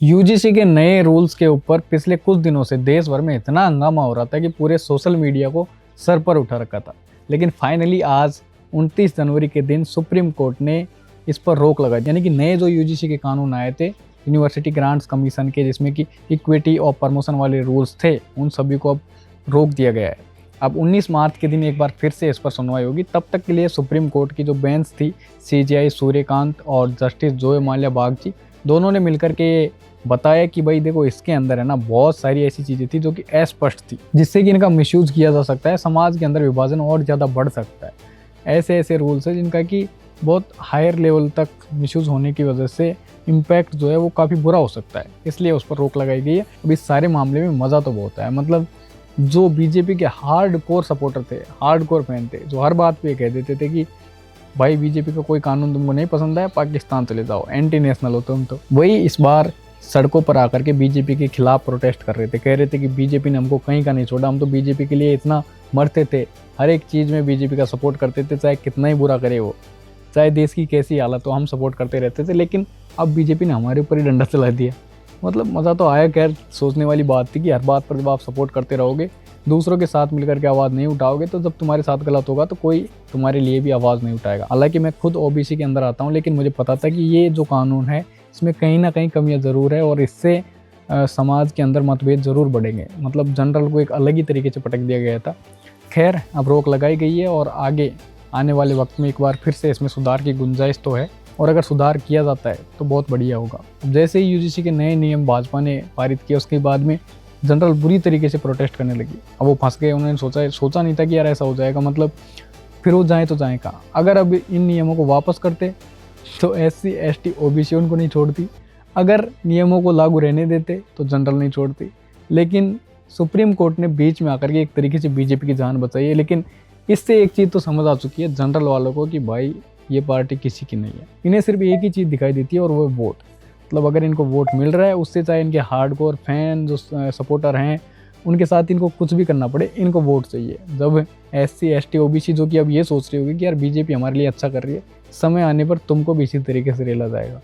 UGC के नए rules के ऊपर पिछले कुछ दिनों से देश भर में इतना हंगामा हो रहा था कि पूरे सोशल मीडिया को सर पर उठा रखा था। लेकिन फाइनली आज 29 जनवरी के दिन सुप्रीम कोर्ट ने इस पर रोक लगा दी। यानी कि नए जो यूजीसी के कानून आए थे यूनिवर्सिटी ग्रांट्स कमीशन के, जिसमें कि इक्विटी और प्रमोशन वाले रूल्स थे, उन सभी को अब रोक दिया गया है। अब 19 मार्च के दिन एक बार फिर से इस पर सुनवाई होगी। तब तक के लिए सुप्रीम कोर्ट की जो बेंच थी, CJI सूर्यकांत और जस्टिस जोय माल्या बागची, दोनों ने मिलकर के बताया कि भाई देखो, इसके अंदर है ना बहुत सारी ऐसी चीज़ें थी जो कि अस्पष्ट थी, जिससे कि इनका मिसयूज किया जा सकता है, समाज के अंदर विभाजन और ज़्यादा बढ़ सकता है। ऐसे ऐसे रूल्स है जिनका कि बहुत हायर लेवल तक मिसयूज होने की वजह से इम्पैक्ट जो है वो काफ़ी बुरा हो सकता है, इसलिए उस पर रोक लगाई गई है। अब इस सारे मामले में मज़ा तो बहुत है। मतलब जो बीजेपी के हार्ड कोर सपोर्टर थे, हार्ड कोर फैन थे, जो हर बात पे कह देते थे कि भाई बीजेपी का कोई कानून तुमको नहीं पसंद है, पाकिस्तान चले जाओ, एंटी नेशनल हो तुम, तो वही इस बार सड़कों पर आकर के बीजेपी के खिलाफ प्रोटेस्ट कर रहे थे। कह रहे थे कि बीजेपी ने हमको कहीं का नहीं छोड़ा, हम तो बीजेपी के लिए इतना मरते थे, हर एक चीज़ में बीजेपी का सपोर्ट करते थे, चाहे कितना ही बुरा करे वो, चाहे देश की कैसी हालत हो, हम सपोर्ट करते रहते थे। लेकिन अब बीजेपी ने हमारे ऊपर ही डंडा चला दिया। मतलब मज़ा तो आया। खैर, सोचने वाली बात थी कि हर बात पर जब आप सपोर्ट करते रहोगे, दूसरों के साथ मिलकर के आवाज़ नहीं उठाओगे, तो जब तुम्हारे साथ गलत होगा तो कोई तुम्हारे लिए भी आवाज़ नहीं उठाएगा। हालांकि मैं खुद OBC के अंदर आता हूँ, लेकिन मुझे पता था कि ये जो कानून है इसमें कहीं ना कहीं कमियां ज़रूर है और इससे समाज के अंदर मतभेद ज़रूर बढ़ेंगे। मतलब जनरल को एक अलग ही तरीके से पटक दिया गया था। खैर, अब रोक लगाई गई है और आगे आने वाले वक्त में एक बार फिर से इसमें सुधार की गुंजाइश तो है, और अगर सुधार किया जाता है तो बहुत बढ़िया होगा। जैसे ही UGC के नए नियम भाजपा ने पारित किए, उसके बाद में जनरल बुरी तरीके से प्रोटेस्ट करने लगी। अब वो फंस गए। उन्होंने सोचा नहीं था कि यार ऐसा हो जाएगा। मतलब फिर वो जाए तो जाए कहाँ। अगर अब इन नियमों को वापस करते तो SC ST OBC उनको नहीं छोड़ती, अगर नियमों को लागू रहने देते तो जनरल नहीं छोड़ती। लेकिन सुप्रीम कोर्ट ने बीच में आकर के एक तरीके से बीजेपी की जान बचाई है। लेकिन इससे एक चीज़ तो समझ आ चुकी है जनरल वालों को कि भाई ये पार्टी किसी की नहीं है। इन्हें सिर्फ एक ही चीज़ दिखाई देती है और वो वोट। मतलब अगर इनको वोट मिल रहा है, उससे चाहे इनके हार्डकोर फैन जो सपोर्टर हैं उनके साथ इनको कुछ भी करना पड़े, इनको वोट चाहिए। जब SC ST OBC जो कि अब ये सोच रही होगी कि यार बीजेपी हमारे लिए अच्छा कर रही है, समय आने पर तुमको भी इसी तरीके से रेला जाएगा।